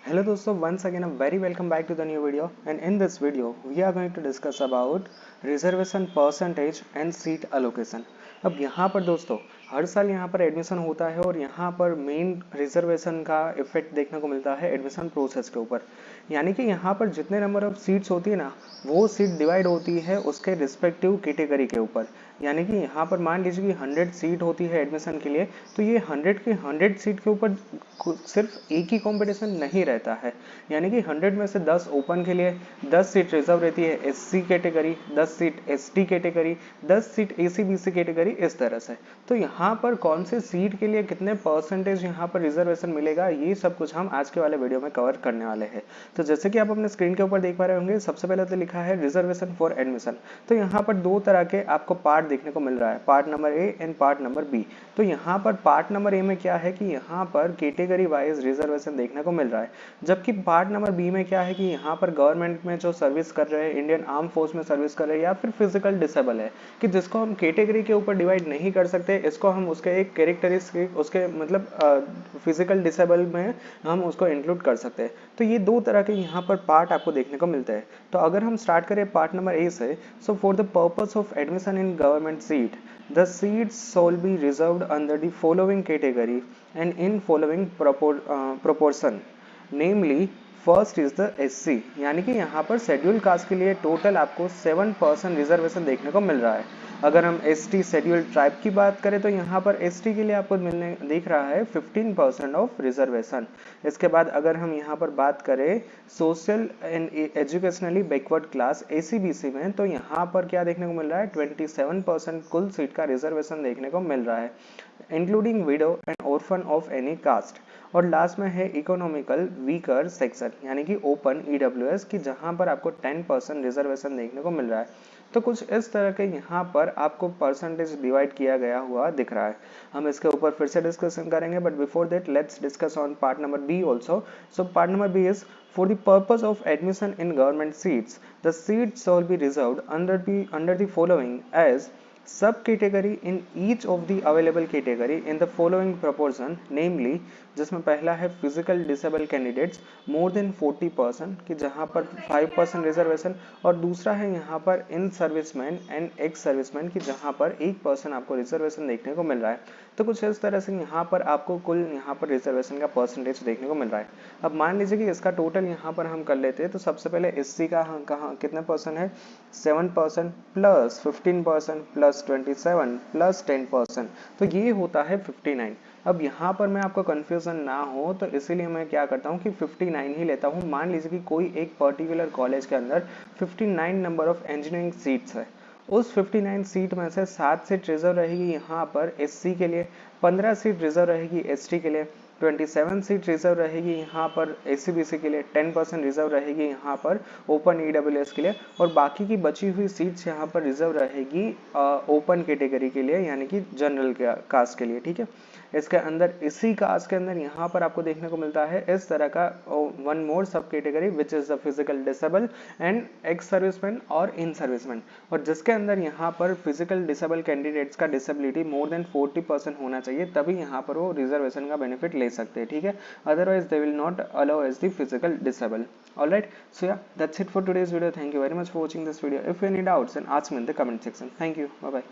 Hello दोस्तों, once again a very welcome back to the new video, and in this video we are going to discuss about reservation percentage and seat allocation। अब यहाँ पर दोस्तों हर साल यहाँ पर admission होता है और यहाँ पर मेन रिजर्वेशन का इफेक्ट देखने को मिलता है एडमिशन प्रोसेस के ऊपर। यानी कि यहाँ पर जितने नंबर ऑफ सीट्स होती है ना, वो सीट डिवाइड होती है उसके रिस्पेक्टिव कैटेगरी के ऊपर। यानी कि यहाँ पर मान लीजिए कि 100 सीट होती है एडमिशन के लिए, तो ये 100 के 100 सीट के ऊपर सिर्फ एक ही कंपटीशन नहीं रहता है। यानी कि 100 में से 10 ओपन के लिए, 10 सीट रिजर्व रहती है SC category, 10 seat ST category, 10 seat AC BC category, इस तरह से। तो यहाँ पर कौन से सीट के लिए कितने परसेंटेज यहाँ पर रिजर्वेशन मिलेगा, ये सब कुछ हम आज के वाले वीडियो में कवर करने वाले हैं। तो जैसे कि आप अपने स्क्रीन के ऊपर देख पा रहे होंगे, सबसे पहले तो लिखा है रिजर्वेशन फॉर एडमिशन। तो यहाँ पर दो तरह के आपको पार्ट देखने को मिल रहा है, part number A and part number B. तो यहाँ पर पार्ट नंबर ए में क्या है कि यहाँ पर कैटेगरी वाइज रिजर्वेशन देखने को मिल रहा है, जबकि पार्ट नंबर बी में क्या है कि यहाँ पर गवर्नमेंट में जो सर्विस कर रहे हैं, इंडियन आर्म फोर्स में सर्विस कर रहे हैं या फिर फिजिकल डिसेबल है, कि जिसको हम कैटेगरी के ऊपर डिवाइड नहीं कर सकते, इसको हम उसके एक कैरेक्टरिस्टिक उसके मतलब फिजिकल डिसेबल में हम उसको इंक्लूड कर सकते हैं। तो ये दो तरह के यहाँ पर पार्ट आपको देखने को मिलते हैं। तो अगर हम स्टार्ट करें पार्ट नंबर ए से, so for the purpose of admission in government seat the seats shall be reserved under the following category and in following proportion, namely first is the SC. यानी कि यहाँ पर शेड्यूल कास्ट के लिए total आपको 7% reservation देखने को मिल रहा है। अगर हम एसटी शेड्यूल ट्राइब की बात करें तो यहाँ पर एसटी के लिए आपको मिलने दिख रहा है 15% ऑफ रिजर्वेशन। इसके बाद अगर हम यहाँ पर बात करें social and educationally backward class ACBC में, तो यहाँ पर क्या देखने को मिल रहा है 27% कुल सीट का रिजर्वेशन देखने को मिल रहा है, including window and orphan of any caste. और लास्ट में है इकोनॉमिकल वीकर सेक्शन यानी कि ओपन ईडब्ल्यूएस की, जहां पर आपको 10% रिजर्वेशन देखने को मिल रहा है। तो कुछ इस तरह के यहाँ पर आपको परसेंटेज डिवाइड किया गया हुआ दिख रहा है। हम इसके ऊपर फिर से डिस्कशन करेंगे, but before that let's discuss on part number B also. So part number B is for the purpose of admission in government seats, the seats shall be reserved under the following as subcategory in each of the available category in the following proportion, namely जिसमें पहला है physical disable candidates more than 40% कि जहां पर 5% reservation, और दूसरा है यहाँ पर इन सर्विसमैन एंड एक्स सर्विसमैन की, जहां पर 1% आपको रिजर्वेशन देखने को मिल रहा है। तो कुछ इस तरह से यहाँ पर आपको कुल यहाँ पर रिजर्वेशन का परसेंटेज देखने को मिल रहा है। अब मान लीजिए कि इसका टोटल यहाँ पर हम कर लेते हैं, तो सबसे पहले एससी का कहाँ कितने परसेंट है, 7% प्लस 15% प्लस 27 प्लस 10%, तो ये होता है 59। अब यहाँ पर मैं आपको कंफ्यूजन ना हो तो इसीलिए मैं क्या करता हूँ कि 59 ही लेता हूँ। मान लीजिए कि कोई एक पर्टिकुलर कॉलेज के अंदर 59 नंबर ऑफ इंजीनियरिंग सीट्स है, उस 59 सीट में से 7 सीट रिजर्व रहेगी यहाँ पर एससी के लिए, 15 सीट रिजर्व रहेगी एसटी के लिए, 27 सीट रिजर्व रहेगी यहाँ पर एसीबीसी के लिए, 10% रिजर्व रहेगी यहाँ पर ओपन ईडब्ल्यूएस के लिए, और बाकी की बची हुई सीट्स यहाँ पर रिजर्व रहेगी ओपन कैटेगरी के लिए यानी कि जनरल कास्ट के लिए। ठीक है, इसके अंदर इसी कास्ट के अंदर यहाँ पर आपको देखने को मिलता है इस तरह का वन मोर सब category which is the physical disable and ex serviceman और इन सर्विसमैन, और जिसके अंदर यहाँ पर फिजिकल डिसेबल कैंडिडेट्स का डिसेबिलिटी मोर देन 40% होना चाहिए, तभी यहाँ पर वो रिजर्वेशन का बेनिफिट ले सकते हैं। ठीक है, otherwise they will not allow as the physical disable. Alright, so yeah that's it for today's video. Thank you very much for watching this video. If you any doubts then ask me in the comment section. Thank you, bye bye.